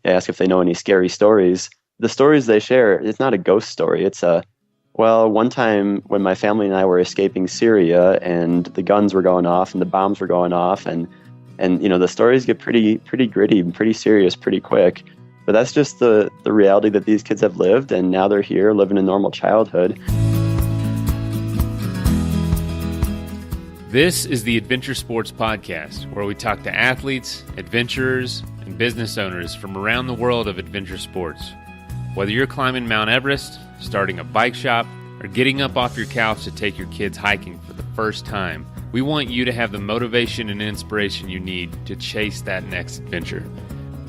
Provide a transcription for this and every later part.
ask if they know any scary stories. The stories they share, it's not a ghost story. It's one time when my family and I were escaping Syria and the guns were going off and the bombs were going off and the stories get pretty gritty and pretty serious pretty quick. But that's just the reality that these kids have lived, and now they're here living a normal childhood. This is the Adventure Sports Podcast, where we talk to athletes, adventurers, and business owners from around the world of adventure sports. Whether you're climbing Mount Everest, starting a bike shop, or getting up off your couch to take your kids hiking for the first time, we want you to have the motivation and inspiration you need to chase that next adventure.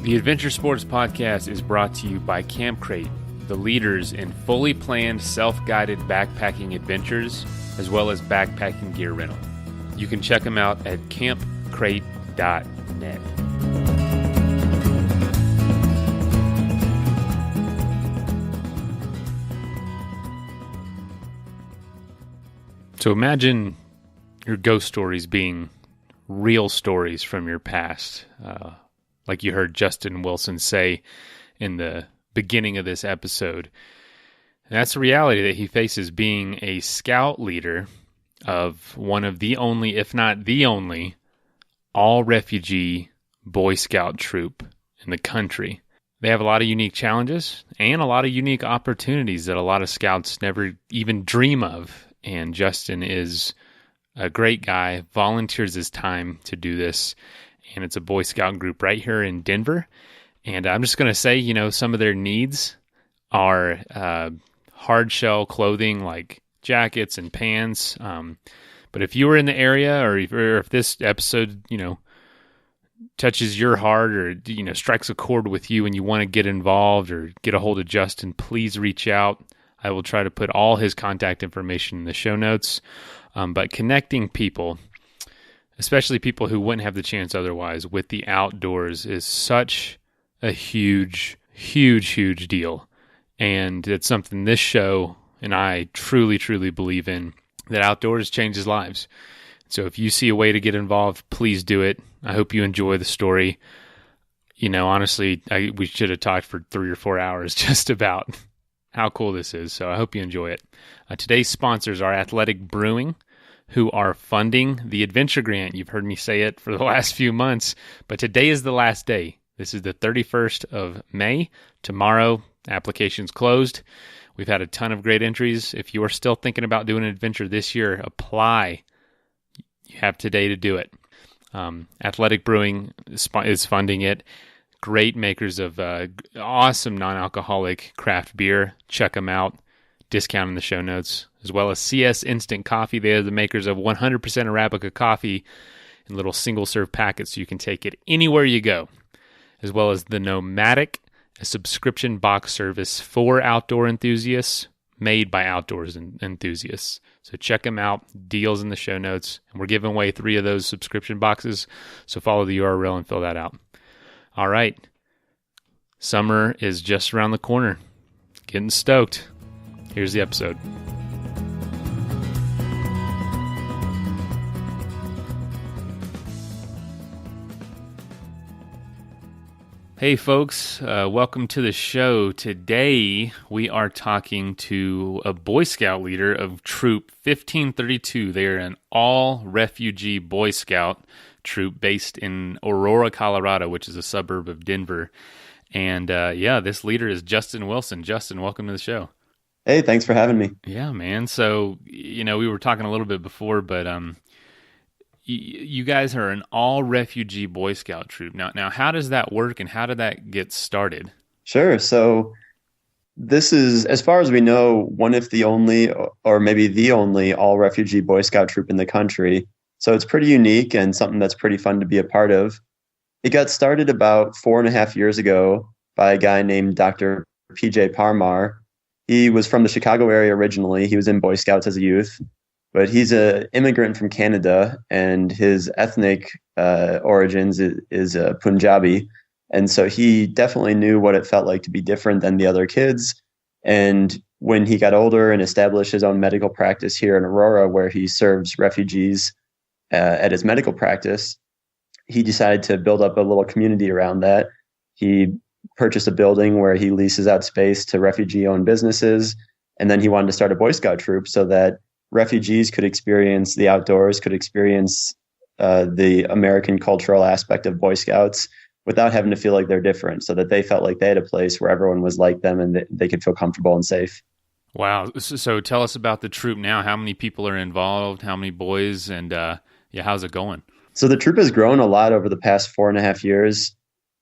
The Adventure Sports Podcast is brought to you by Camp Crate, the leaders in fully planned self-guided backpacking adventures, as well as backpacking gear rental. You can check them out at campcrate.net. So imagine your ghost stories being real stories from your past. Like you heard Justin Wilson say in the beginning of this episode. And that's the reality that he faces being a scout leader of one of the only, if not the only, all-refugee Boy Scout troop in the country. They have a lot of unique challenges and a lot of unique opportunities that a lot of scouts never even dream of. And Justin is a great guy, volunteers his time to do this. And it's a Boy Scout group right here in Denver. And I'm just going to say, some of their needs are hard shell clothing like jackets and pants. But if you were in the area or if this episode, touches your heart or, strikes a chord with you and you want to get involved or get a hold of Justin, please reach out. I will try to put all his contact information in the show notes. But connecting people, especially people who wouldn't have the chance otherwise, with the outdoors is such a huge, huge, huge deal. And it's something this show and I truly, truly believe in, that outdoors changes lives. So if you see a way to get involved, please do it. I hope you enjoy the story. Honestly, we should have talked for 3 or 4 hours just about how cool this is. So I hope you enjoy it. Today's sponsors are Athletic Brewing, who are funding the Adventure Grant. You've heard me say it for the last few months, but today is the last day. This is the 31st of May. Tomorrow, applications closed. We've had a ton of great entries. If you are still thinking about doing an adventure this year, apply. You have today to do it. Athletic Brewing is funding it. Great makers of awesome non-alcoholic craft beer. Check them out. Discount in the show notes. As well as CS Instant Coffee. They are the makers of 100% Arabica coffee in little single-serve packets so you can take it anywhere you go. As well as the Nomadic, a subscription box service for outdoor enthusiasts, made by outdoors enthusiasts. So check them out. Deals in the show notes. And we're giving away 3 of those subscription boxes. So follow the URL and fill that out. All right. Summer is just around the corner. Getting stoked. Here's the episode. Hey folks, welcome to the show. Today we are talking to a Boy Scout leader of Troop 1532. They are an all-refugee Boy Scout troop based in Aurora, Colorado, which is a suburb of Denver. And this leader is Justin Wilson. Justin, welcome to the show. Hey, thanks for having me. Yeah, man. So, we were talking a little bit before, but you guys are an all-refugee Boy Scout troop. Now, how does that work, and how did that get started? Sure. So this is, as far as we know, one of the only, or maybe the only, all-refugee Boy Scout troop in the country. So it's pretty unique and something that's pretty fun to be a part of. It got started about 4.5 years ago by a guy named Dr. PJ Parmar. He was from the Chicago area originally. He was in Boy Scouts as a youth. But he's an immigrant from Canada, and his ethnic origins is Punjabi. And so he definitely knew what it felt like to be different than the other kids. And when he got older and established his own medical practice here in Aurora, where he serves refugees at his medical practice, he decided to build up a little community around that. He purchase a building where he leases out space to refugee-owned businesses. And then he wanted to start a Boy Scout troop so that refugees could experience the outdoors, could experience the American cultural aspect of Boy Scouts without having to feel like they're different, so that they felt like they had a place where everyone was like them and they could feel comfortable and safe. Wow. So tell us about the troop now. How many people are involved? How many boys? And yeah, how's it going? So the troop has grown a lot over the past 4.5 years.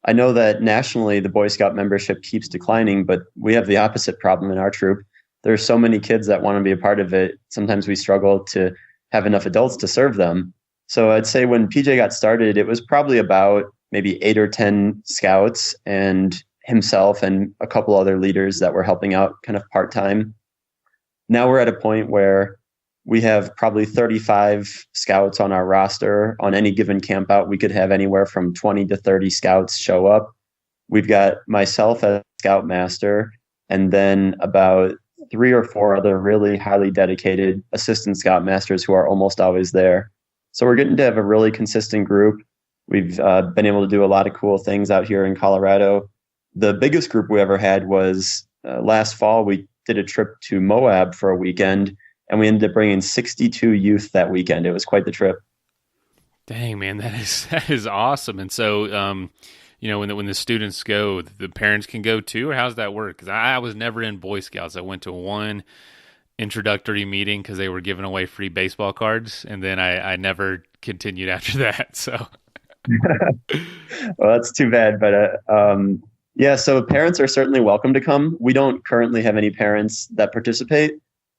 I know that nationally the Boy Scout membership keeps declining, but we have the opposite problem in our troop. There's so many kids that want to be a part of it. Sometimes we struggle to have enough adults to serve them. So I'd say when PJ got started, it was probably about maybe 8 or 10 scouts and himself and a couple other leaders that were helping out kind of part-time. Now we're at a point where we have probably 35 scouts on our roster. On any given camp out, we could have anywhere from 20 to 30 scouts show up. We've got myself as scoutmaster, and then about 3 or 4 other really highly dedicated assistant scoutmasters who are almost always there. So we're getting to have a really consistent group. We've been able to do a lot of cool things out here in Colorado. The biggest group we ever had was last fall. We did a trip to Moab for a weekend, and we ended up bringing 62 youth that weekend. It was quite the trip. Dang, man, that is awesome. And so, when the students go, the parents can go too, or how's that work? Because I was never in Boy Scouts. I went to one introductory meeting because they were giving away free baseball cards, and then I never continued after that. So, well, that's too bad. But yeah, so parents are certainly welcome to come. We don't currently have any parents that participate.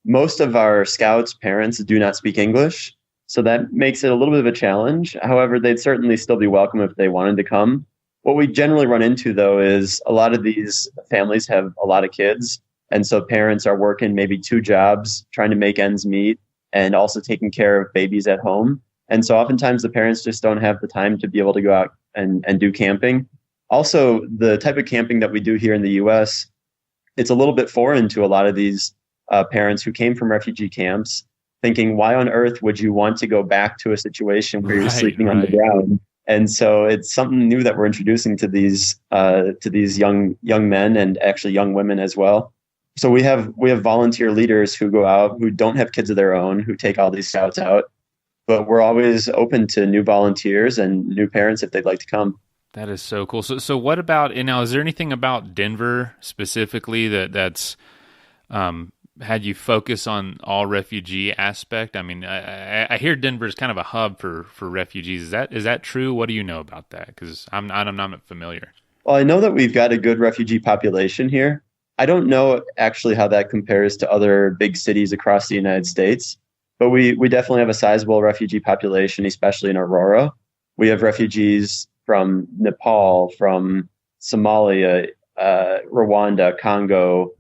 Most of our scouts' parents do not speak English, so that makes it a little bit of a challenge. However, they'd certainly still be welcome if they wanted to come. What we generally run into, though, is a lot of these families have a lot of kids, and so parents are working maybe 2 jobs, trying to make ends meet, and also taking care of babies at home. And so oftentimes the parents just don't have the time to be able to go out and do camping. Also, the type of camping that we do here in the U.S., it's a little bit foreign to a lot of these parents who came from refugee camps, thinking, why on earth would you want to go back to a situation where you're sleeping on the ground? And so it's something new that we're introducing to these young men and actually young women as well. So we have volunteer leaders who go out, who don't have kids of their own, who take all these scouts out. But we're always open to new volunteers and new parents if they'd like to come. That is so cool. So what about, and now is there anything about Denver specifically that's had you focus on all refugee aspect? I mean, I hear Denver is kind of a hub for refugees. Is that true? What do you know about that? Because I'm not familiar. Well, I know that we've got a good refugee population here. I don't know actually how that compares to other big cities across the United States, but we definitely have a sizable refugee population, especially in Aurora. We have refugees from Nepal, from Somalia, Rwanda, Congo,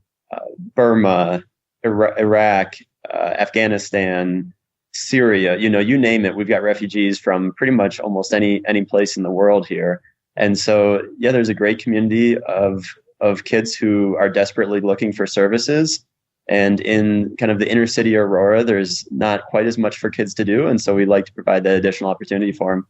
Burma, Iraq, Afghanistan, Syria, you name it. We've got refugees from pretty much almost any place in the world here. And so, yeah, there's a great community of kids who are desperately looking for services. And in kind of the inner city Aurora, there's not quite as much for kids to do. And so we like to provide that additional opportunity for them.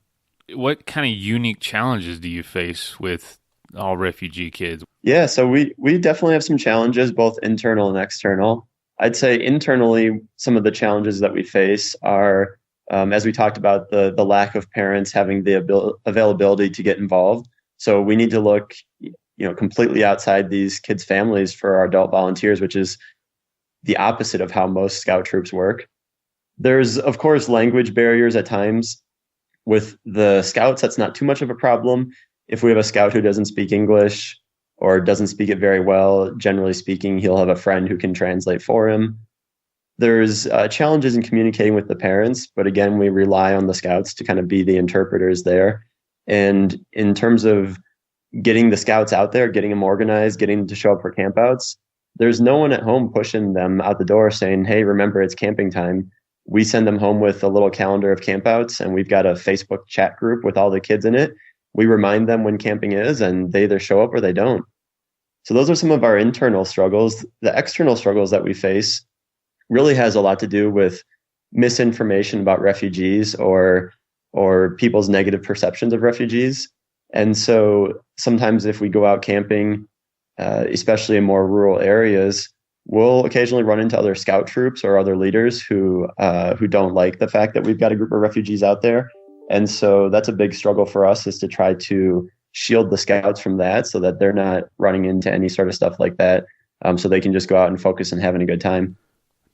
What kind of unique challenges do you face with all refugee kids? Yeah, so we definitely have some challenges, both internal and external. I'd say internally, some of the challenges that we face are, as we talked about, the lack of parents having the availability to get involved. So we need to look, completely outside these kids' families for our adult volunteers, which is the opposite of how most scout troops work. There's, of course, language barriers at times. With the scouts, that's not too much of a problem. If we have a scout who doesn't speak English or doesn't speak it very well, generally speaking, he'll have a friend who can translate for him. There's challenges in communicating with the parents, but again, we rely on the scouts to kind of be the interpreters there. And in terms of getting the scouts out there, getting them organized, getting them to show up for campouts, there's no one at home pushing them out the door saying, hey, remember, it's camping time. We send them home with a little calendar of campouts, and we've got a Facebook chat group with all the kids in it. We remind them when camping is, and they either show up or they don't. So those are some of our internal struggles. The external struggles that we face really has a lot to do with misinformation about refugees or people's negative perceptions of refugees. And so sometimes if we go out camping, especially in more rural areas, we'll occasionally run into other scout troops or other leaders who don't like the fact that we've got a group of refugees out there. And so that's a big struggle for us, is to try to shield the scouts from that so that they're not running into any sort of stuff like that. So they can just go out and focus on having a good time.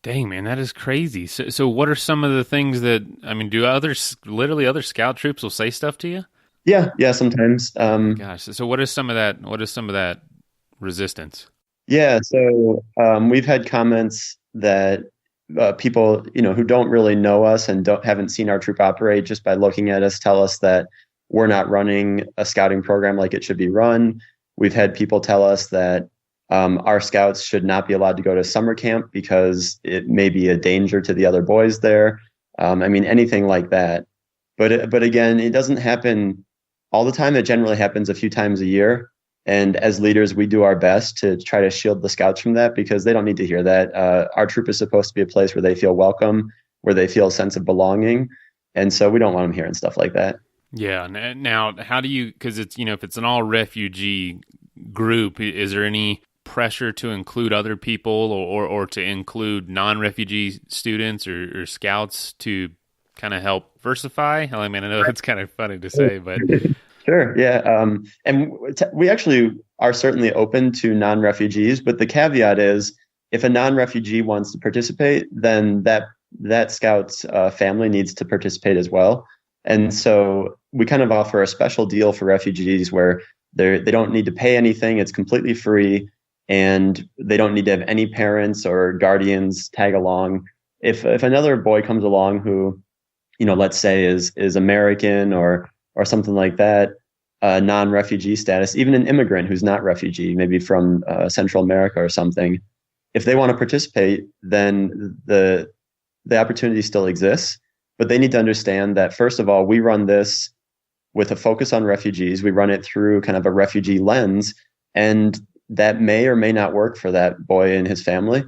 Dang, man, that is crazy. So what are some of the things that, I mean, do literally other scout troops will say stuff to you? Yeah, yeah, sometimes. Gosh, so what is some of that? What is some of that resistance? Yeah, so we've had comments that people, who don't really know us and haven't seen our troop operate, just by looking at us, tell us that we're not running a scouting program like it should be run. We've had people tell us that our scouts should not be allowed to go to summer camp because it may be a danger to the other boys there. I mean, anything like that. But again, it doesn't happen all the time. It generally happens a few times a year. And as leaders, we do our best to try to shield the scouts from that, because they don't need to hear that. Our troop is supposed to be a place where they feel welcome, where they feel a sense of belonging. And so we don't want them hearing stuff like that. Yeah. Now, how do you, because it's, if it's an all refugee group, is there any pressure to include other people or to include non-refugee students or scouts to kind of help diversify? I mean, I know that's kind of funny to say, but Sure. Yeah. And we actually are certainly open to non-refugees, but the caveat is, if a non-refugee wants to participate, then that scout's family needs to participate as well. And so we kind of offer a special deal for refugees where they don't need to pay anything. It's completely free, and they don't need to have any parents or guardians tag along. If another boy comes along who, let's say is American or something like that, non-refugee status, even an immigrant who's not refugee, maybe from Central America or something, if they want to participate, then the opportunity still exists. But they need to understand that, first of all, we run this with a focus on refugees. We run it through kind of a refugee lens, and that may or may not work for that boy and his family.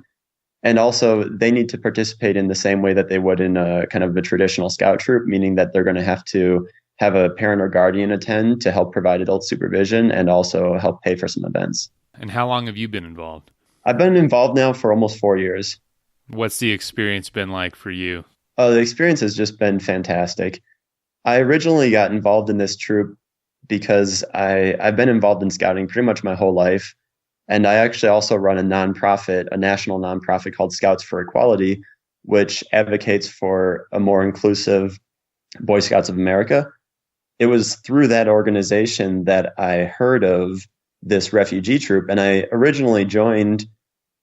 And also, they need to participate in the same way that they would in a kind of a traditional scout troop, meaning that they're going to have to have a parent or guardian attend to help provide adult supervision and also help pay for some events. And how long have you been involved? I've been involved now for almost 4 years. What's the experience been like for you? The experience has just been fantastic. I originally got involved in this troop because I've been involved in scouting pretty much my whole life. And I actually also run a nonprofit, a national nonprofit called Scouts for Equality, which advocates for a more inclusive Boy Scouts of America. It was through that organization that I heard of this refugee troop. And I originally joined,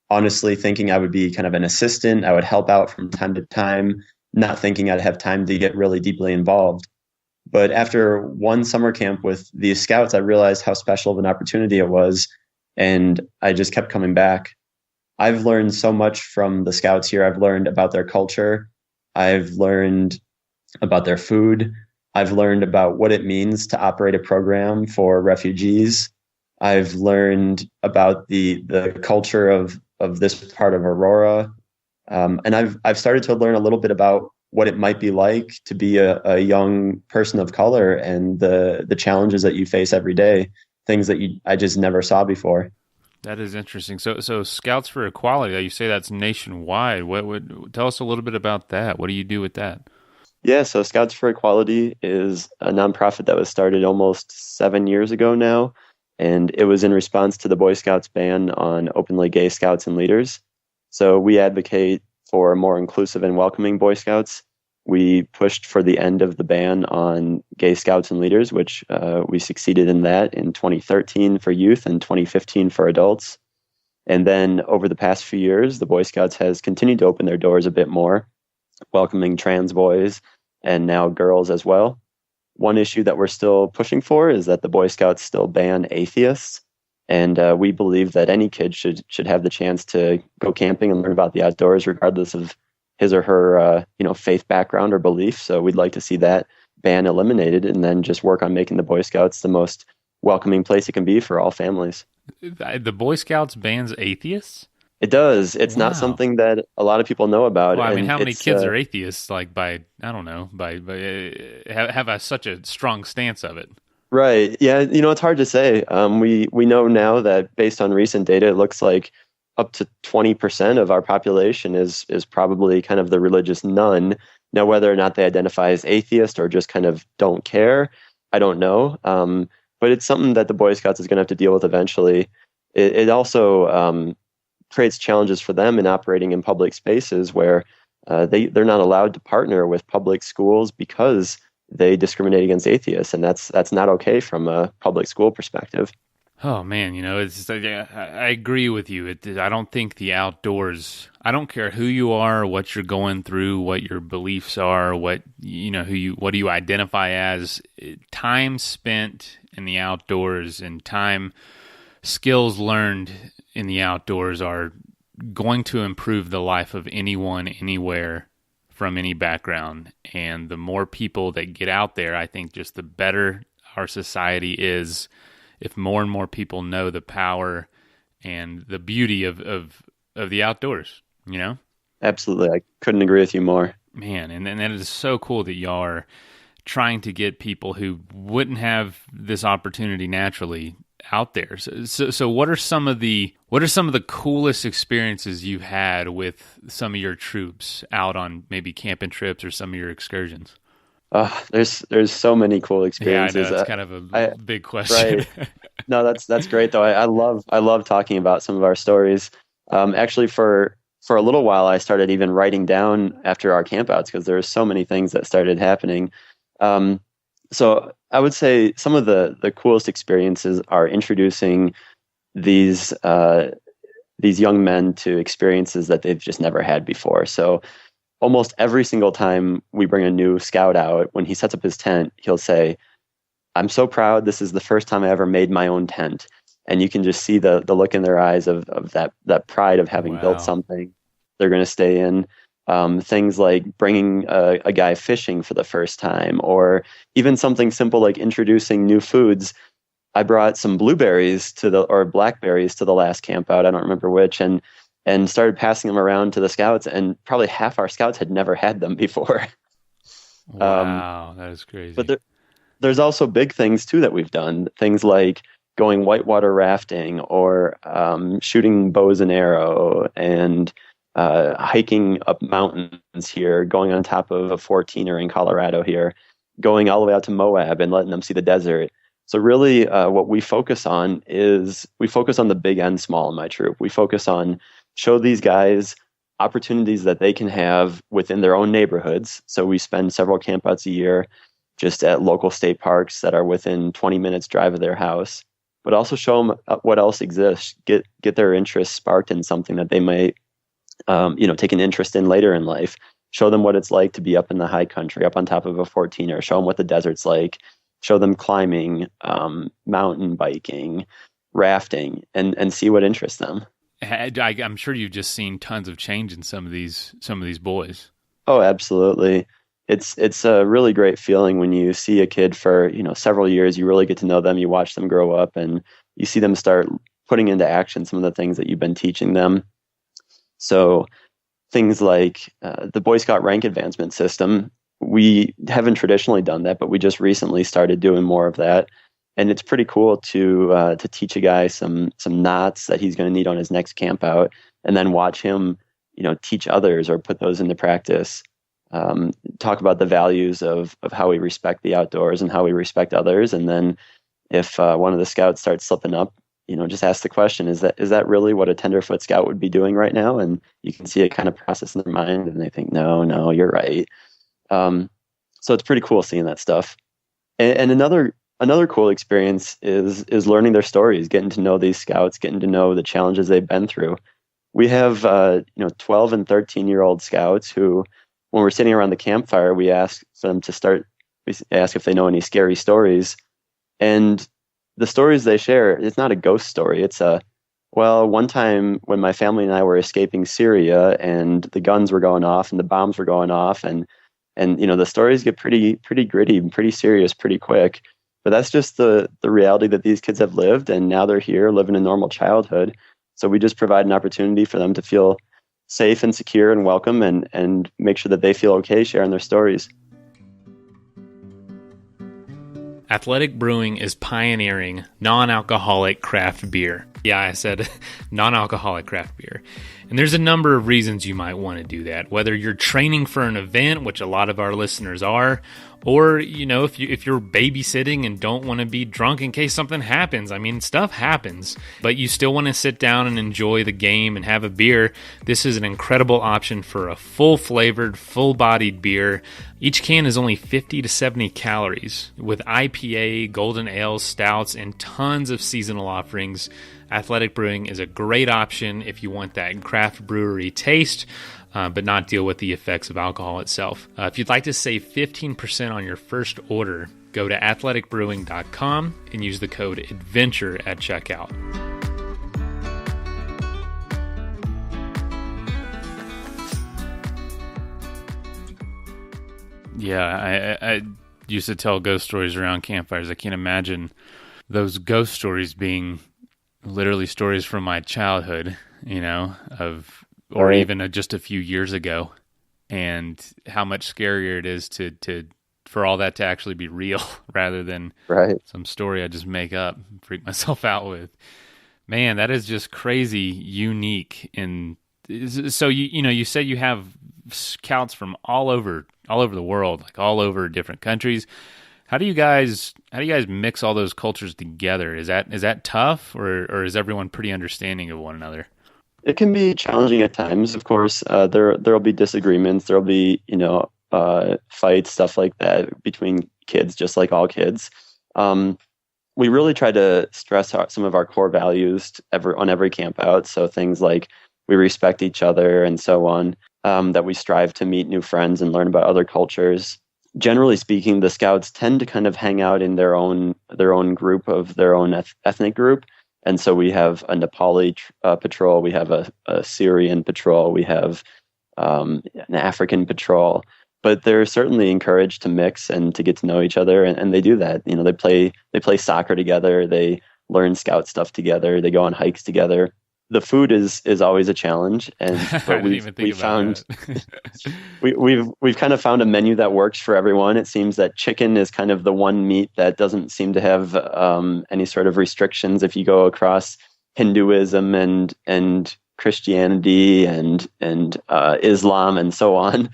honestly, thinking I would be kind of an assistant. I would help out from time to time, not thinking I'd have time to get really deeply involved. But after one summer camp with these scouts, I realized how special of an opportunity it was. And I just kept coming back. I've learned so much from the scouts here. I've learned about their culture. I've learned about their food. I've learned about what it means to operate a program for refugees. I've learned about the culture of this part of Aurora. And I've started to learn a little bit about what it might be like to be a young person of color and the challenges that you face every day, things that I just never saw before. That is interesting. So Scouts for Equality, you say that's nationwide. Tell us a little bit about that? What do you do with that? Yeah, so Scouts for Equality is a nonprofit that was started almost 7 years ago now, and it was in response to the Boy Scouts ban on openly gay scouts and leaders. So we advocate for more inclusive and welcoming Boy Scouts. We pushed for the end of the ban on gay scouts and leaders, which we succeeded in that in 2013 for youth and 2015 for adults. And then over the past few years, the Boy Scouts has continued to open their doors a bit more, welcoming trans boys and now girls as well. One issue that we're still pushing for is that the Boy Scouts still ban atheists. And we believe that any kid should have the chance to go camping and learn about the outdoors, regardless of his or her faith background or belief. So we'd like to see that ban eliminated, and then just work on making the Boy Scouts the most welcoming place it can be for all families. The Boy Scouts bans atheists? It does. It's not something that a lot of people know about. Well, I mean, how many kids are atheists? Like have such a strong stance of it. Right. Yeah, it's hard to say. We know now that based on recent data, it looks like up to 20% of our population is probably kind of the religious none. Now, whether or not they identify as atheist or just kind of don't care, I don't know. But it's something that the Boy Scouts is going to have to deal with eventually. It also creates challenges for them in operating in public spaces where they're not allowed to partner with public schools because they discriminate against atheists, and that's not okay from a public school perspective. Oh man, it's I agree with you. I don't think the outdoors. I don't care who you are, what you're going through, what your beliefs are, what what do you identify as. Time spent in the outdoors and skills learned in the outdoors are going to improve the life of anyone, anywhere, from any background. And the more people that get out there, I think just the better our society is. If more and more people know the power and the beauty of the outdoors, Absolutely. I couldn't agree with you more. Man, and it is so cool that y'all are trying to get people who wouldn't have this opportunity naturally out there. So what are some of the coolest experiences you've had with some of your troops out on maybe camping trips or some of your excursions? There's so many cool experiences. Yeah, I know it's kind of a big question. Right. No, that's great though. I love talking about some of our stories. Actually, for a little while, I started even writing down after our campouts because there were so many things that started happening. So I would say some of the coolest experiences are introducing these young men to experiences that they've just never had before. So almost every single time we bring a new scout out, when he sets up his tent, he'll say, "I'm so proud. This is the first time I ever made my own tent." And you can just see the look in their eyes of that pride of having built something they're going to stay in. Things like bringing a guy fishing for the first time, or even something simple like introducing new foods. I brought some blueberries or blackberries to the last camp out. I don't remember which, and started passing them around to the scouts, and probably half our scouts had never had them before. Wow, that is crazy. But there's also big things too that we've done. Things like going whitewater rafting, or shooting bows and arrow, and hiking up mountains here, going on top of a 14er in Colorado here, going all the way out to Moab and letting them see the desert. So really what we focus on is the big and small in my troop. We focus on show these guys opportunities that they can have within their own neighborhoods. So we spend several campouts a year just at local state parks that are within 20 minutes drive of their house, but also show them what else exists, get their interest sparked in something that they might take an interest in later in life. Show them what it's like to be up in the high country, up on top of a 14er. Show them what the desert's like. Show them climbing, mountain biking, rafting, and see what interests them. I'm sure you've just seen tons of change in some of these boys. Oh, absolutely. It's a really great feeling when you see a kid for several years. You really get to know them. You watch them grow up, and you see them start putting into action some of the things that you've been teaching them. So things like the Boy Scout rank advancement system. We haven't traditionally done that, but we just recently started doing more of that. And it's pretty cool to teach a guy some knots that he's going to need on his next camp out, and then watch him, teach others or put those into practice. Talk about the values of how we respect the outdoors and how we respect others. And then if one of the scouts starts slipping up, just ask the question, is that really what a tenderfoot scout would be doing right now? And you can see it kind of process in their mind, and they think, no, you're right. So it's pretty cool seeing that stuff. And another cool experience is learning their stories, getting to know these scouts, getting to know the challenges they've been through. We have 12 and 13-year-old scouts who, when we're sitting around the campfire, we ask them we ask if they know any scary stories. And the stories they share, it's not a ghost story. It's one time when my family and I were escaping Syria, and the guns were going off and the bombs were going off, and the stories get pretty gritty and pretty serious pretty quick. But that's just the reality that these kids have lived, and now they're here living a normal childhood. So we just provide an opportunity for them to feel safe and secure and welcome, and make sure that they feel okay sharing their stories. Athletic Brewing is pioneering non-alcoholic craft beer. Yeah, I said non-alcoholic craft beer. And there's a number of reasons you might want to do that. Whether you're training for an event, which a lot of our listeners are, or, if you're babysitting and don't want to be drunk in case something happens. I mean, stuff happens, but you still want to sit down and enjoy the game and have a beer. This is an incredible option for a full-flavored, full-bodied beer. Each can is only 50 to 70 calories. With IPA, golden ales, stouts, and tons of seasonal offerings, Athletic Brewing is a great option if you want that craft brewery taste, but not deal with the effects of alcohol itself. If you'd like to save 15% on your first order, go to athleticbrewing.com and use the code ADVENTURE at checkout. Yeah, I used to tell ghost stories around campfires. I can't imagine those ghost stories being literally stories from my childhood, or Right. even just a few years ago, and how much scarier it is to for all that to actually be real rather than Right. some story I just make up and freak myself out with. Man, that is just crazy unique. And so you said you have scouts from all over the world, like all over different countries. How do you guys mix all those cultures together? Is that tough, or is everyone pretty understanding of one another? It can be challenging at times, of course. There'll be disagreements. There'll be fights, stuff like that between kids, just like all kids. We really try to stress some of our core values on every camp out. So things like we respect each other and so on. That we strive to meet new friends and learn about other cultures. Generally speaking, the scouts tend to kind of hang out in their own group of their own ethnic group. And so we have a Nepali patrol, we have a Syrian patrol, we have an African patrol. But they're certainly encouraged to mix and to get to know each other, and they do that. They play soccer together, they learn scout stuff together, they go on hikes together. The food is always a challenge, but we've found we've kind of found a menu that works for everyone. It seems that chicken is kind of the one meat that doesn't seem to have any sort of restrictions. If you go across Hinduism and Christianity and Islam and so on,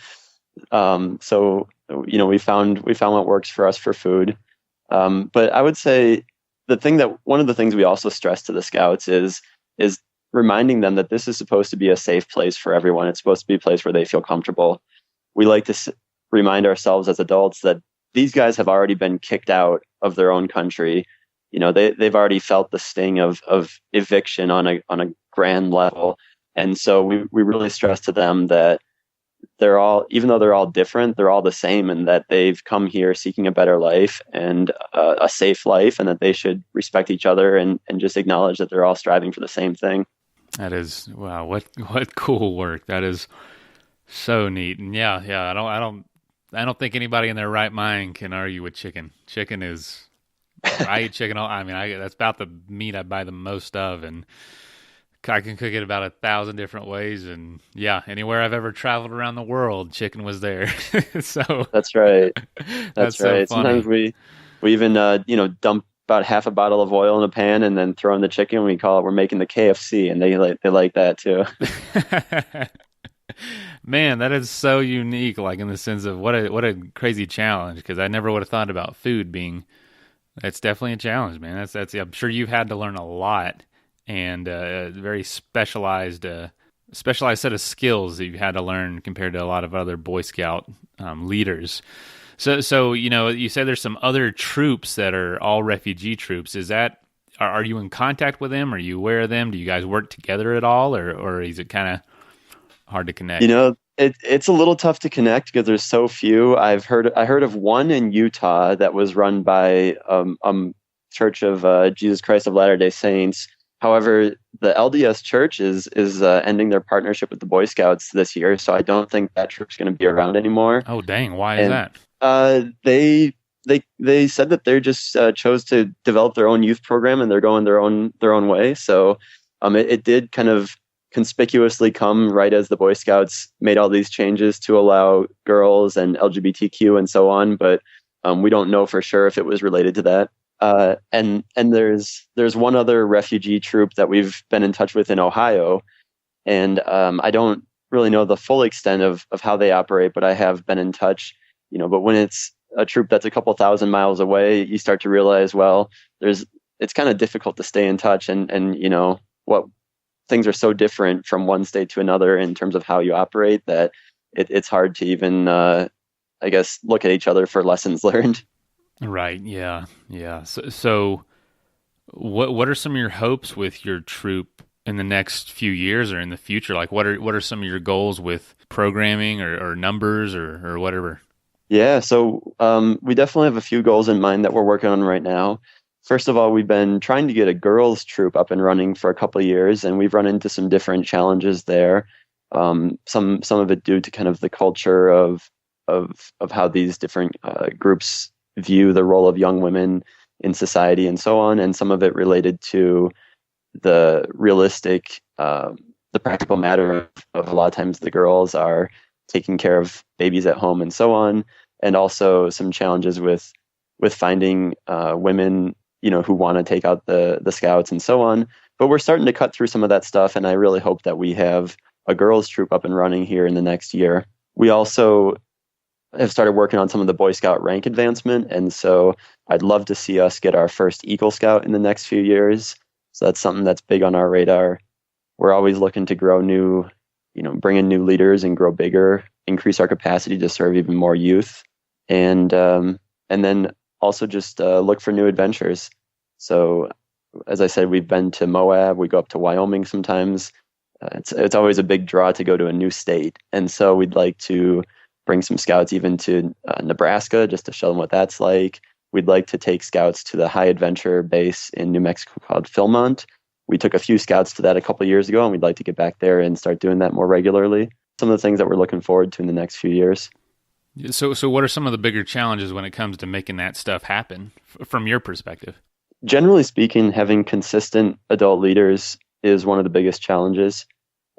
we found what works for us for food. But I would say one of the things we also stress to the scouts is reminding them that this is supposed to be a safe place for everyone. It's supposed to be a place where they feel comfortable. We like to remind ourselves as adults that these guys have already been kicked out of their own country. They've already felt the sting of eviction on a grand level. And so we really stress to them that even though they're all different, they're all the same, and that they've come here seeking a better life and a safe life, and that they should respect each other and just acknowledge that they're all striving for the same thing. That is, wow, what cool work. That is so neat. And yeah, I don't think anybody in their right mind can argue with chicken. Chicken is, I eat chicken that's about the meat I buy the most of, and I can cook it about 1,000 different ways. And yeah, anywhere I've ever traveled around the world, chicken was there. So that's right. That's So right. funny. Sometimes we even dump about half a bottle of oil in a pan and then throw in the chicken. We're making the KFC, and they like that too. Man, that is so unique, like in the sense of what a crazy challenge, because I never would have thought about food being, that's definitely a challenge, man. That's I'm sure you've had to learn a lot, and a very specialized set of skills that you've had to learn compared to a lot of other Boy Scout leaders. So you say there's some other troops that are all refugee troops. Are you in contact with them? Are you aware of them? Do you guys work together at all, or is it kind of hard to connect? It's a little tough to connect because there's so few. I heard of one in Utah that was run by Church of Jesus Christ of Latter-day Saints. However, the LDS Church is ending their partnership with the Boy Scouts this year, so I don't think that troop's going to be around anymore. Oh, dang! Why is that? They said that they just chose to develop their own youth program, and they're going their own way. So it did kind of conspicuously come right as the Boy Scouts made all these changes to allow girls and LGBTQ and so on. But We don't know for sure if it was related to that. And there's one other refugee troop that we've been in touch with in Ohio, and I don't really know the full extent of how they operate, but I have been in touch. But when it's a troop that's a couple thousand miles away, you start to realize, well, it's kind of difficult to stay in touch, and what things are so different from one state to another in terms of how you operate that it's hard to even I guess look at each other for lessons learned. Right. Yeah. Yeah. So what are some of your hopes with your troop in the next few years or in the future? Like, what are some of your goals with programming or numbers or whatever? Yeah, so we definitely have a few goals in mind that we're working on right now. First of all, we've been trying to get a girls' troop up and running for a couple of years, and we've run into some different challenges there. Some of it due to kind of the culture of how these different groups view the role of young women in society and so on, and some of it related to the realistic, the practical matter of a lot of times the girls are taking care of babies at home and so on, and also some challenges with finding women, who want to take out the scouts and so on. But we're starting to cut through some of that stuff, and I really hope that we have a girls' troop up and running here in the next year. We also have started working on some of the Boy Scout rank advancement, and so I'd love to see us get our first Eagle Scout in the next few years. So that's something that's big on our radar. We're always looking to grow bring in new leaders and grow bigger, increase our capacity to serve even more youth, and then also just look for new adventures. So, as I said, we've been to Moab. We go up to Wyoming sometimes. It's always a big draw to go to a new state, and so we'd like to bring some scouts even to Nebraska just to show them what that's like. We'd like to take scouts to the high adventure base in New Mexico called Philmont. We took a few scouts to that a couple of years ago, and we'd like to get back there and start doing that more regularly. Some of the things that we're looking forward to in the next few years. So what are some of the bigger challenges when it comes to making that stuff happen from your perspective? Generally speaking, having consistent adult leaders is one of the biggest challenges.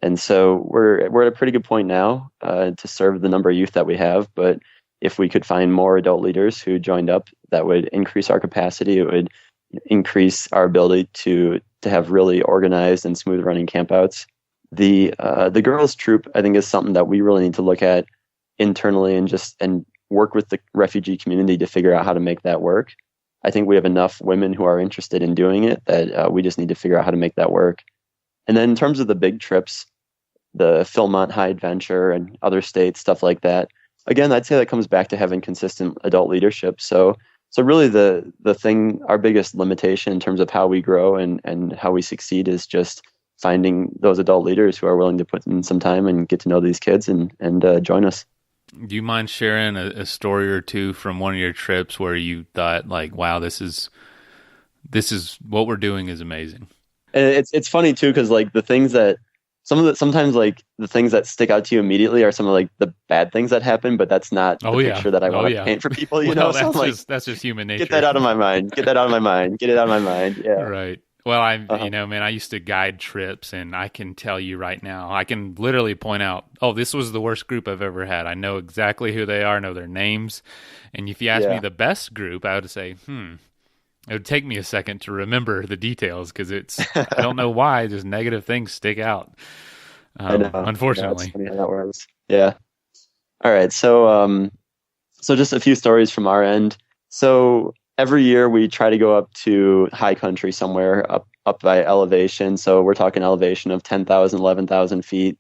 And so we're at a pretty good point now to serve the number of youth that we have. But if we could find more adult leaders who joined up, that would increase our capacity. It would increase our ability to have really organized and smooth running campouts. The girls' troop, I think, is something that we really need to look at internally and work with the refugee community to figure out how to make that work. I think we have enough women who are interested in doing it that we just need to figure out how to make that work. And then in terms of the big trips, the Philmont High Adventure and other states, stuff like that, again, I'd say that comes back to having consistent adult leadership. So really the thing, our biggest limitation in terms of how we grow and how we succeed is just finding those adult leaders who are willing to put in some time and get to know these kids and join us. Do you mind sharing a story or two from one of your trips where you thought like, wow, this is what we're doing is amazing? And it's funny too, because like the things that sometimes like the things that stick out to you immediately are some of like the bad things that happen, but that's not the picture that I want to paint for people. Well, so that's just human nature. Get that out of my mind. Get that out of my mind. Get it out of my mind. Yeah. Right. Well, man, I used to guide trips, and I can tell you right now, I can literally point out, oh, this was the worst group I've ever had. I know exactly who they are, I know their names. And if you ask me the best group, I would say, it would take me a second to remember the details because I don't know why, just negative things stick out. I know. Unfortunately. That's funny how that works. Yeah. All right. So just a few stories from our end. So every year we try to go up to high country somewhere up by elevation. So we're talking elevation of 10,000, 11,000 feet.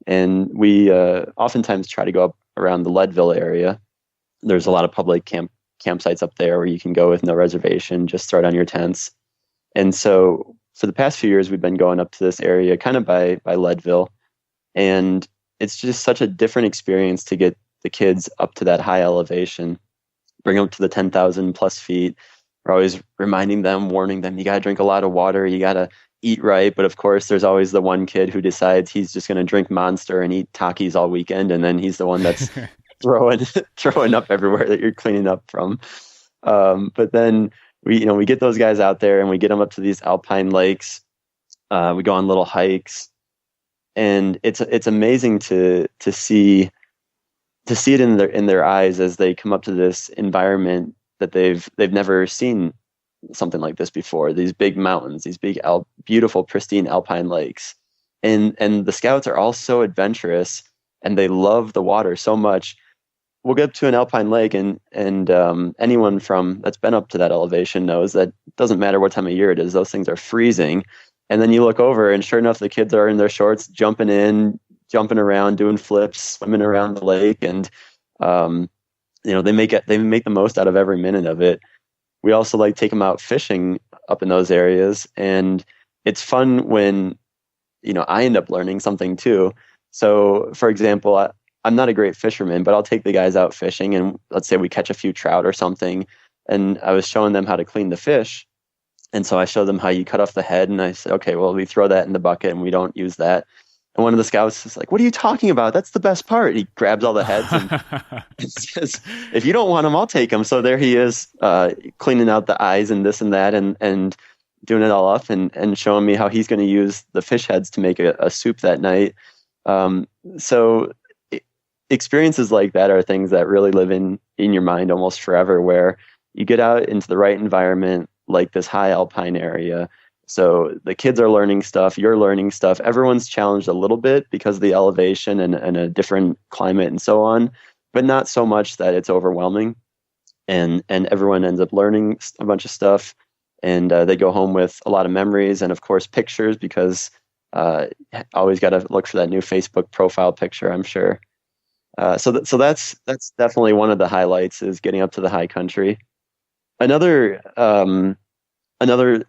And we oftentimes try to go up around the Leadville area. There's a lot of public campsites up there where you can go with no reservation, just throw down your tents. And so for the past few years, we've been going up to this area kind of by Leadville. And it's just such a different experience to get the kids up to that high elevation, bring them to the 10,000 plus feet. We're always reminding them, warning them, you got to drink a lot of water, you got to eat right. But of course, there's always the one kid who decides he's just going to drink Monster and eat Takis all weekend. And then he's the one that's throwing up everywhere that you're cleaning up from. But then we get those guys out there and we get them up to these alpine lakes. We go on little hikes, and it's amazing to see to see it in their eyes as they come up to this environment that they've never seen something like this before. These big mountains, these big beautiful pristine alpine lakes, and the scouts are all so adventurous and they love the water so much. We'll get up to an alpine lake, and anyone that's been up to that elevation knows that it doesn't matter what time of year it is; those things are freezing. And then you look over, and sure enough, the kids are in their shorts, jumping in, jumping around, doing flips, swimming around the lake, and they make the most out of every minute of it. We also like take them out fishing up in those areas, and it's fun when I end up learning something too. So, for example, I'm not a great fisherman, but I'll take the guys out fishing, and let's say we catch a few trout or something, and I was showing them how to clean the fish. And so I showed them how you cut off the head, and I said, okay, well, we throw that in the bucket and we don't use that. And one of the scouts is like, what are you talking about? That's the best part. He grabs all the heads and says, if you don't want them, I'll take them. So there he is, cleaning out the eyes and this and that, and doing it all up and showing me how he's going to use the fish heads to make a soup that night. So experiences like that are things that really live in your mind almost forever, where you get out into the right environment, like this high alpine area. So the kids are learning stuff, you're learning stuff, everyone's challenged a little bit because of the elevation and a different climate and so on, but not so much that it's overwhelming. And everyone ends up learning a bunch of stuff, and they go home with a lot of memories and, of course, pictures, because always got to look for that new Facebook profile picture, I'm sure. So that's definitely one of the highlights, is getting up to the high country. Another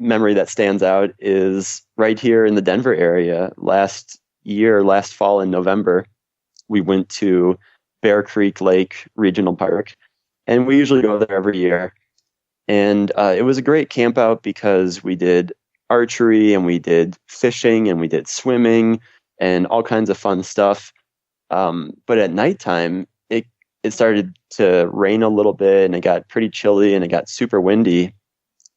memory that stands out is right here in the Denver area. Last fall in November, we went to Bear Creek Lake Regional Park, and we usually go there every year. And it was a great camp out because we did archery and we did fishing and we did swimming and all kinds of fun stuff. But at nighttime, it started to rain a little bit, and it got pretty chilly, and it got super windy.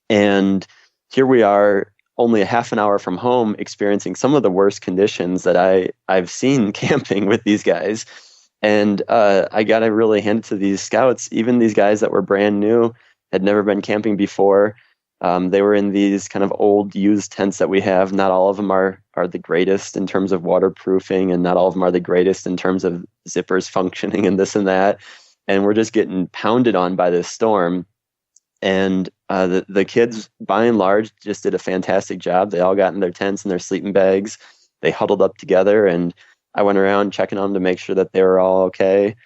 And here we are, only a half an hour from home, experiencing some of the worst conditions that I've seen camping with these guys. And I got to really hand it to these scouts. Even these guys that were brand new, had never been camping before. They were in these kind of old used tents that we have. Not all of them are the greatest in terms of waterproofing, and not all of them are the greatest in terms of zippers functioning and this and that. And we're just getting pounded on by this storm. And the kids, by and large, just did a fantastic job. They all got in their tents and their sleeping bags. They huddled up together, and I went around checking on them to make sure that they were all okay.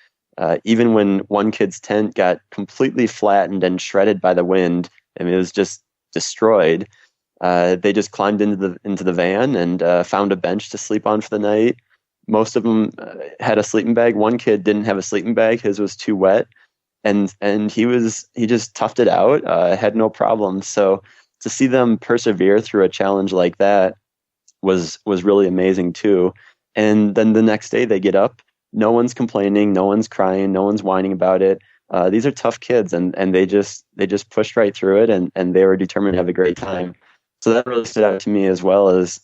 Even when one kid's tent got completely flattened and shredded by the wind, I mean, it was just destroyed. They just climbed into the van and found a bench to sleep on for the night. Most of them had a sleeping bag. One kid didn't have a sleeping bag; his was too wet, and he just toughed it out. Had no problem. So to see them persevere through a challenge like that was really amazing too. And then the next day they get up. No one's complaining. No one's crying. No one's whining about it. These are tough kids, and they just pushed right through it, and they were determined to have a great time. So that really stood out to me, as well as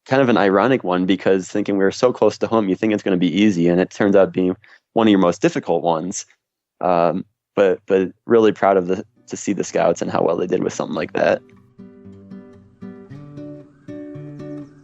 kind of an ironic one, because thinking we were so close to home, you think it's going to be easy, and it turns out being one of your most difficult ones. But really proud to see the scouts and how well they did with something like that.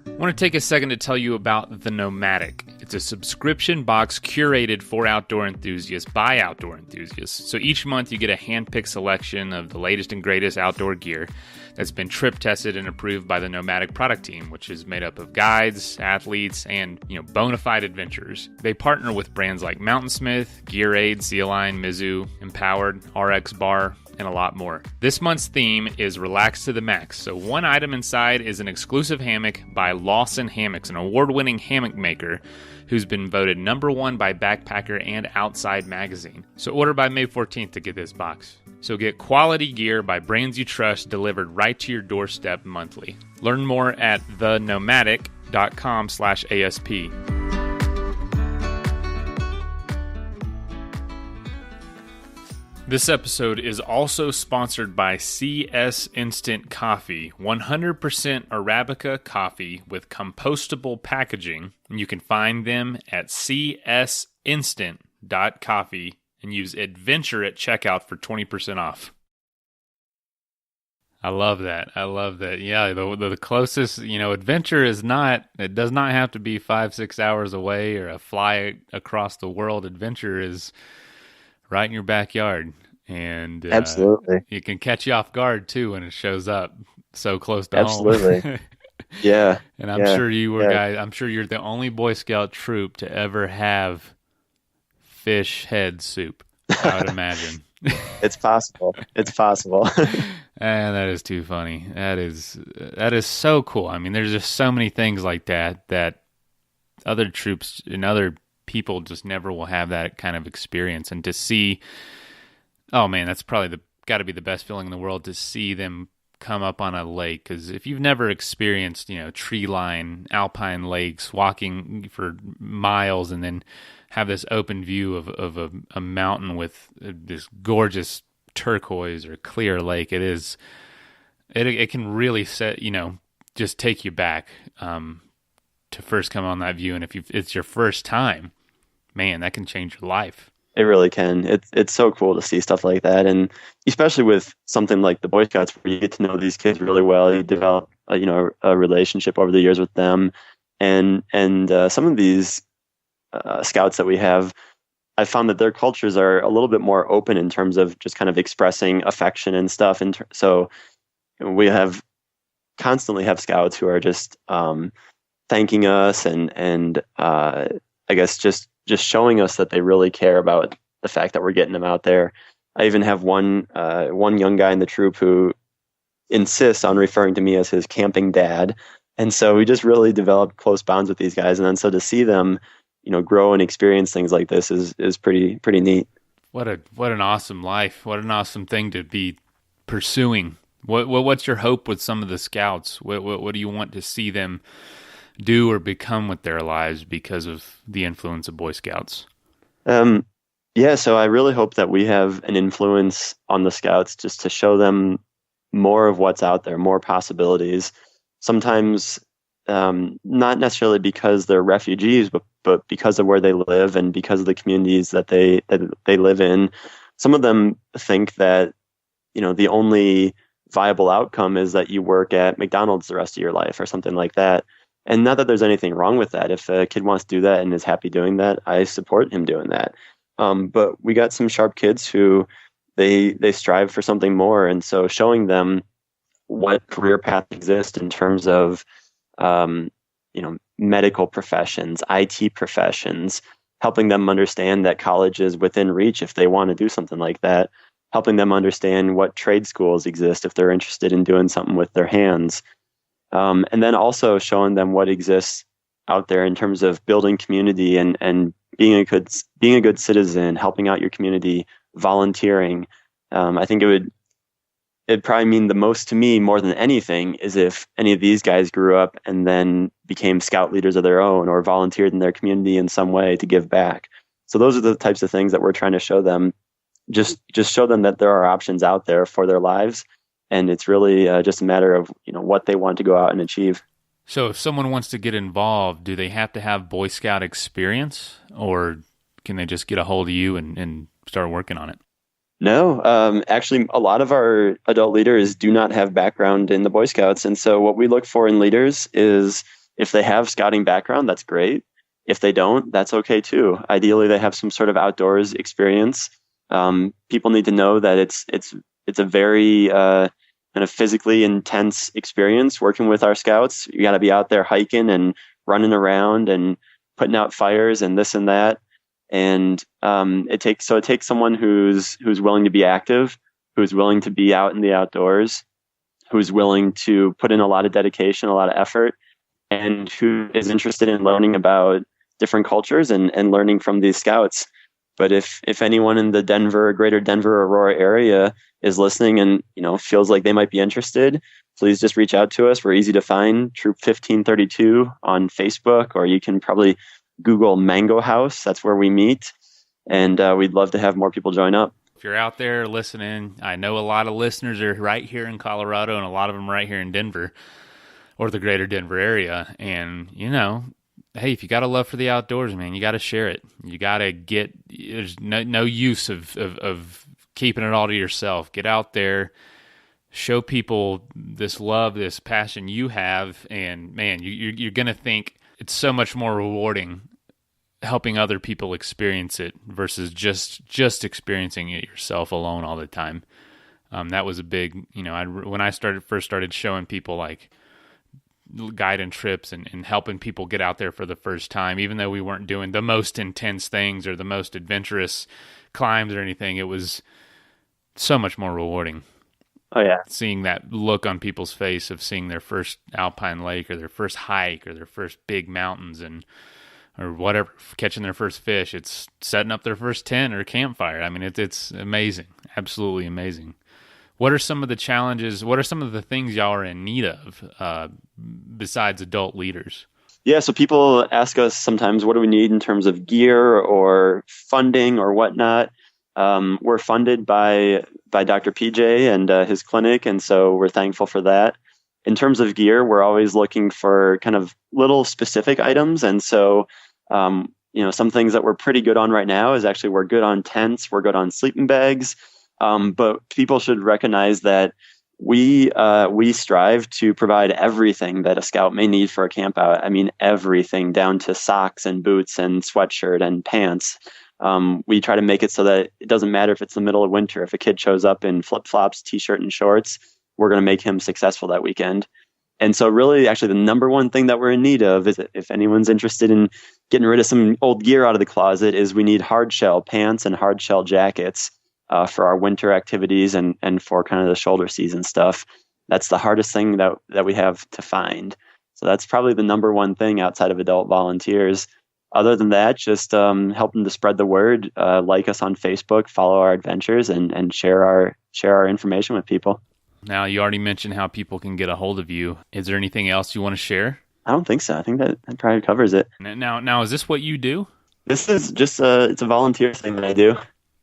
I want to take a second to tell you about the Nomadic. It's a subscription box curated for outdoor enthusiasts by outdoor enthusiasts. So each month you get a hand-picked selection of the latest and greatest outdoor gear that's been trip tested and approved by the Nomadic product team, which is made up of guides, athletes, and bona fide adventurers. They partner with brands like Mountainsmith, Gearaid, Sea-Line, Mizzou, Empowered, RX Bar, and a lot more. This month's theme is Relax to the Max. So one item inside is an exclusive hammock by Lawson Hammocks, an award-winning hammock maker who's been voted #1 by Backpacker and Outside Magazine. So order by May 14th to get this box. So get quality gear by brands you trust delivered right to your doorstep monthly. Learn more at thenomadic.com/ASP. This episode is also sponsored by CS Instant Coffee, 100% Arabica coffee with compostable packaging. And you can find them at csinstant.com. nomadic.coffee and use adventure at checkout for 20% off. I love that. I love that. Yeah, the closest, adventure is not, it does not have to be 5-6 hours away or a fly across the world. Adventure is right in your backyard. And Absolutely. it can catch you off guard too when it shows up so close to Absolutely. home. Yeah. And I'm Yeah. sure you were Yeah. I'm sure you're the only Boy Scout troop to ever have fish head soup, I would imagine. It's possible. It's possible. And that is too funny. That is so cool. I mean, there's just so many things like that other troops and other people just never will have that kind of experience. And to see, oh man, that's probably got to be the best feeling in the world to see them come up on a lake. Because if you've never experienced, tree line, alpine lakes, walking for miles and then have this open view of a mountain with this gorgeous turquoise or clear lake, it can really just take you back to first come on that view. And if it's your first time, man, that can change your life. It really can. It's so cool to see stuff like that, and especially with something like the Boy Scouts, where you get to know these kids really well. You develop a relationship over the years with them, and some of these scouts that we have, I found that their cultures are a little bit more open in terms of just kind of expressing affection and stuff. And so we constantly have scouts who are just thanking us and I guess just showing us that they really care about the fact that we're getting them out there. I even have one young guy in the troop who insists on referring to me as his camping dad. And so we just really developed close bonds with these guys. And then so to see them, grow and experience things like this is pretty neat. What an awesome life. What an awesome thing to be pursuing. What's your hope with some of the scouts? What do you want to see them do or become with their lives because of the influence of Boy Scouts? Yeah, so I really hope that we have an influence on the scouts just to show them more of what's out there, more possibilities. Sometimes not necessarily because they're refugees, but because of where they live and because of the communities that they live in. Some of them think that the only viable outcome is that you work at McDonald's the rest of your life or something like that. And not that there's anything wrong with that. If a kid wants to do that and is happy doing that, I support him doing that. But we got some sharp kids who they strive for something more. And so showing them what career paths exist in terms of, medical professions, IT professions, helping them understand that college is within reach if they want to do something like that, helping them understand what trade schools exist if they're interested in doing something with their hands. And then also showing them what exists out there in terms of building community and being a good citizen, helping out your community, volunteering. I think it'd probably mean the most to me more than anything is if any of these guys grew up and then became scout leaders of their own or volunteered in their community in some way to give back. So those are the types of things that we're trying to show them. Just show them that there are options out there for their lives. And it's really just a matter of what they want to go out and achieve. So if someone wants to get involved, do they have to have Boy Scout experience, or can they just get a hold of you and start working on it? No, actually, a lot of our adult leaders do not have background in the Boy Scouts. And so what we look for in leaders is if they have scouting background, that's great. If they don't, that's okay too. Ideally, they have some sort of outdoors experience. People need to know that it's a very kind of physically intense experience working with our scouts. You got to be out there hiking and running around and putting out fires and this and that. And it takes someone who's willing to be active, who's willing to be out in the outdoors, who's willing to put in a lot of dedication, a lot of effort, and who is interested in learning about different cultures and learning from these scouts. But if anyone in the greater Denver, Aurora area is listening and feels like they might be interested, please just reach out to us. We're easy to find, Troop 1532 on Facebook, or you can probably Google Mango House. That's where we meet, and we'd love to have more people join up. If you're out there listening, I know a lot of listeners are right here in Colorado, and a lot of them right here in Denver or the greater Denver area, and hey, if you got a love for the outdoors, man, you got to share it. You got to there's no use of keeping it all to yourself. Get out there, show people this love, this passion you have, and man, you're going to think it's so much more rewarding helping other people experience it versus just experiencing it yourself alone all the time. That was a big, when I first started showing people like guiding trips and helping people get out there for the first time, even though we weren't doing the most intense things or the most adventurous climbs or anything, it was so much more rewarding. Oh yeah. Seeing that look on people's face of seeing their first alpine lake or their first hike or their first big mountains or whatever, catching their first fish, it's setting up their first tent or campfire. I mean, it's amazing. Absolutely amazing. What are some of the challenges? What are some of the things y'all are in need of besides adult leaders? Yeah, so people ask us sometimes, what do we need in terms of gear or funding or whatnot? We're funded by Dr. PJ and his clinic, and so we're thankful for that. In terms of gear, we're always looking for kind of little specific items, and so some things that we're pretty good on right now is actually we're good on tents, we're good on sleeping bags. But people should recognize that we strive to provide everything that a scout may need for a camp out. I mean, everything down to socks and boots and sweatshirt and pants. We try to make it so that it doesn't matter if it's the middle of winter. If a kid shows up in flip-flops, t-shirt, and shorts, we're going to make him successful that weekend. And so really, actually, the number one thing that we're in need of is, if anyone's interested in getting rid of some old gear out of the closet, is we need hard shell pants and hard shell jackets. For our winter activities and for kind of the shoulder season stuff. That's the hardest thing that we have to find. So that's probably the number one thing outside of adult volunteers. Other than that, just helping to spread the word, like us on Facebook, follow our adventures, and share our information with people. Now, you already mentioned how people can get a hold of you. Is there anything else you want to share? I don't think so. I think that probably covers it. Now, is this what you do? This is just it's a volunteer thing that I do.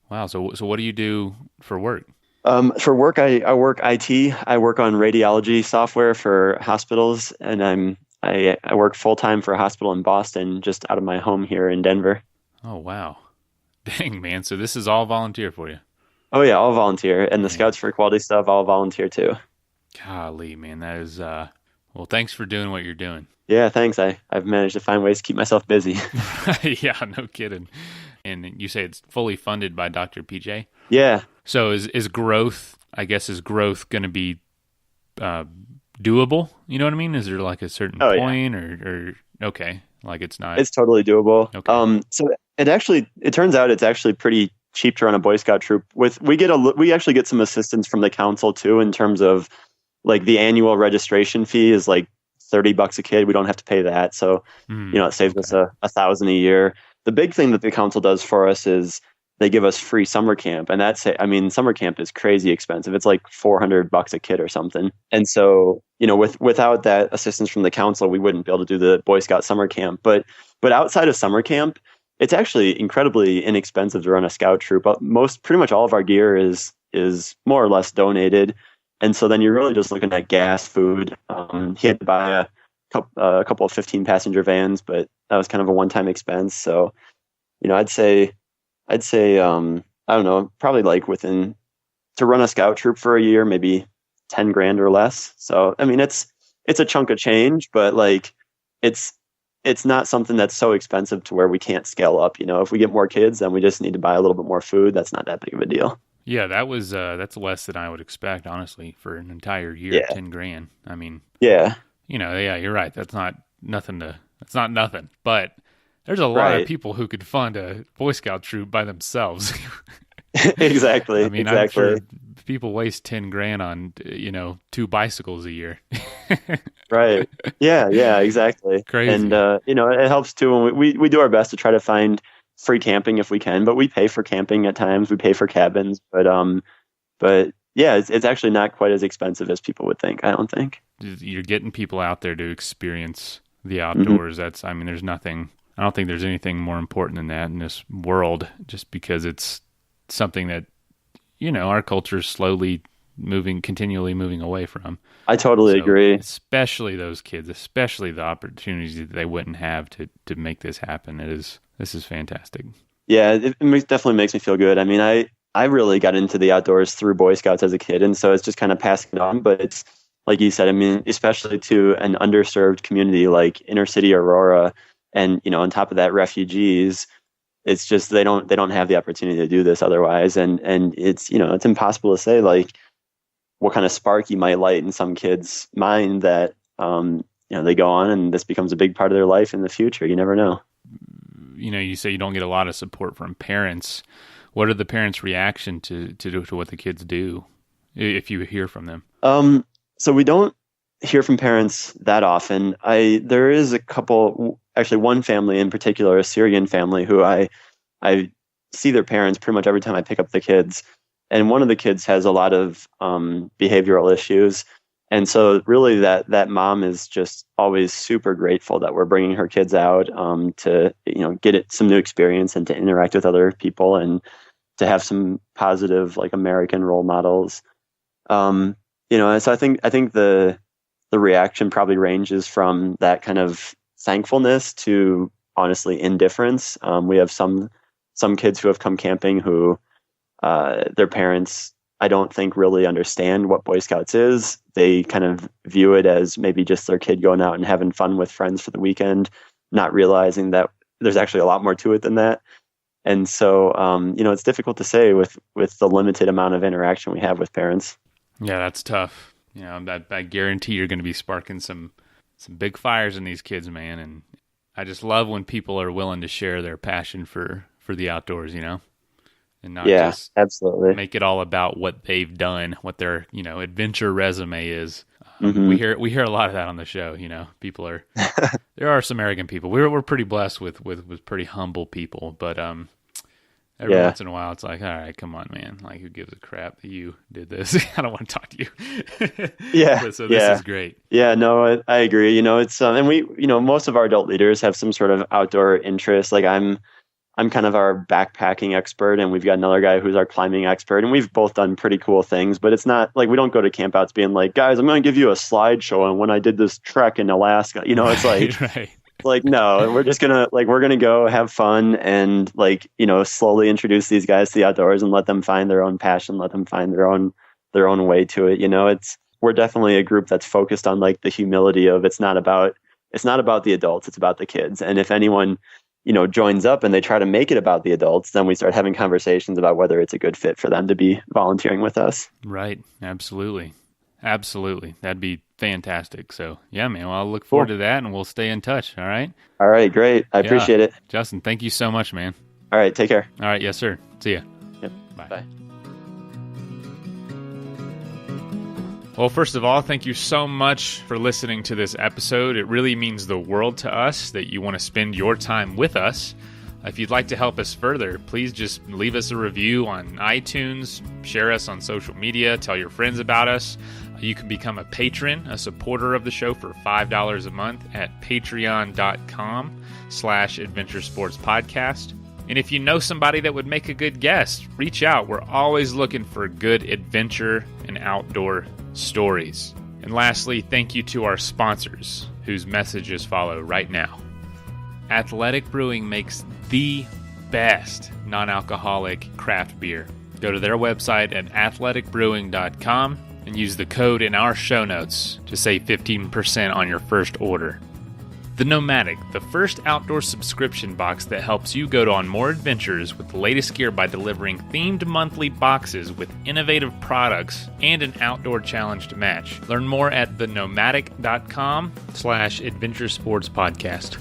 Wow. So what do you do for work? For work, I work IT. I work on radiology software for hospitals, and I work full time for a hospital in Boston, just out of my home here in Denver. Oh wow, dang man! So this is all volunteer for you? Oh yeah, all volunteer, and the Scouts for Equality stuff, all volunteer too. Golly, man, that is well. Thanks for doing what you're doing. Yeah, thanks. I've managed to find ways to keep myself busy. Yeah, no kidding. And you say it's fully funded by Dr. PJ? Yeah. So is growth, I guess, going to be doable? You know what I mean? Is there like a certain point or okay, like it's not? It's totally doable. Okay. So it turns out it's actually pretty cheap to run a Boy Scout troop. We actually get some assistance from the council too, in terms of like the annual registration fee is like $30 a kid. We don't have to pay that. So, it saves us $1,000 a year. The big thing that the council does for us is they give us free summer camp. And summer camp is crazy expensive. It's like $400 a kid or something. And so, without that assistance from the council, we wouldn't be able to do the Boy Scout summer camp. But outside of summer camp, it's actually incredibly inexpensive to run a scout troop. Pretty much all of our gear is more or less donated. And so then you're really just looking at gas, food. He had to buy a couple of 15-passenger vans, but that was kind of a one-time expense. So, I'd say, I don't know, probably like to run a scout troop for a year, maybe 10 grand or less. So, I mean, it's a chunk of change, but like, it's not something that's so expensive to where we can't scale up. If we get more kids, then we just need to buy a little bit more food. That's not that big of a deal. Yeah, that's less than I would expect, honestly, for an entire year. Yeah. 10 grand. I mean, yeah, yeah, you're right. That's not nothing. But there's a lot of people who could fund a Boy Scout troop by themselves. Exactly. I mean, exactly. I'm sure people waste 10 grand on, 2 bicycles a year. Right. Yeah, exactly. Crazy. And, it helps too when we do our best to try to find free camping if we can, but we pay for camping at times. We pay for cabins, but yeah, it's actually not quite as expensive as people would think. I don't think. You're getting people out there to experience the outdoors. Mm-hmm. There's nothing. I don't think there's anything more important than that in this world. Just because it's something that our culture is slowly continually moving away from. I totally agree. Especially those kids, especially the opportunities that they wouldn't have to make this happen. This is fantastic. Yeah, it definitely makes me feel good. I mean, I really got into the outdoors through Boy Scouts as a kid, and so it's just kind of passing it on. But it's like you said, I mean, especially to an underserved community like inner city Aurora, and on top of that, refugees. It's just they don't have the opportunity to do this otherwise, and it's it's impossible to say like what kind of spark you might light in some kid's mind that they go on and this becomes a big part of their life in the future. You never know. You say you don't get a lot of support from parents. What are the parents' reaction to what the kids do, if you hear from them? So we don't hear from parents that often. There is a couple, actually one family in particular, a Syrian family who I see their parents pretty much every time I pick up the kids. And one of the kids has a lot of behavioral issues. And so really that mom is just always super grateful that we're bringing her kids out to, get some new experience and to interact with other people and to have some positive like American role models. So I think the reaction probably ranges from that kind of thankfulness to honestly indifference. We have some kids who have come camping who their parents, I don't think, really understand what Boy Scouts is. They kind of view it as maybe just their kid going out and having fun with friends for the weekend, not realizing that there's actually a lot more to it than that. And so, it's difficult to say with the limited amount of interaction we have with parents. Yeah, that's tough. I guarantee you're going to be sparking some big fires in these kids, man. And I just love when people are willing to share their passion for the outdoors, and not just absolutely make it all about what they've done, what their adventure resume is. Mm-hmm. We hear a lot of that on the show. People are there are some arrogant people. We're pretty blessed with pretty humble people, but every once in a while it's like, all right, come on, man. Like, who gives a crap that you did this? I don't want to talk to you. Yeah. So this is great. Yeah, no, I agree. It's and we most of our adult leaders have some sort of outdoor interest. Like I'm kind of our backpacking expert, and we've got another guy who's our climbing expert, and we've both done pretty cool things, but it's not like we don't go to campouts being like, guys, I'm going to give you a slideshow on when I did this trek in Alaska. It's like, right. Like, no, we're just going to we're going to go have fun and slowly introduce these guys to the outdoors and let them find their own passion, let them find their own way to it. We're definitely a group that's focused on the humility of it's not about the adults, it's about the kids. And if anyone joins up and they try to make it about the adults, then we start having conversations about whether it's a good fit for them to be volunteering with us. Right. Absolutely. That'd be fantastic. So yeah, man, well, I'll look forward to that and we'll stay in touch. All right. All right. Great. I appreciate it. Justin, thank you so much, man. All right. Take care. All right. Yes, sir. See ya. Yep. Bye. Well, first of all, thank you so much for listening to this episode. It really means the world to us that you want to spend your time with us. If you'd like to help us further, please just leave us a review on iTunes, share us on social media, tell your friends about us. You can become a patron, a supporter of the show for $5 a month at patreon.com/Adventure Sports Podcast. And if you know somebody that would make a good guest, reach out. We're always looking for good adventure and outdoor stories. And lastly, thank you to our sponsors, whose messages follow right now. Athletic Brewing makes the best non-alcoholic craft beer. Go to their website at athleticbrewing.com and use the code in our show notes to save 15% on your first order. The Nomadic, the first outdoor subscription box that helps you go on more adventures with the latest gear by delivering themed monthly boxes with innovative products and an outdoor challenge to match. Learn more at thenomadic.com/Adventure Sports Podcast.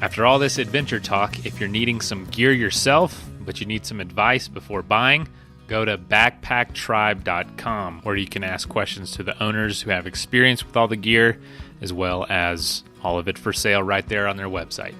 After all this adventure talk, if you're needing some gear yourself, but you need some advice before buying, go to backpacktribe.com, where you can ask questions to the owners who have experience with all the gear, as well as all of it for sale right there on their website.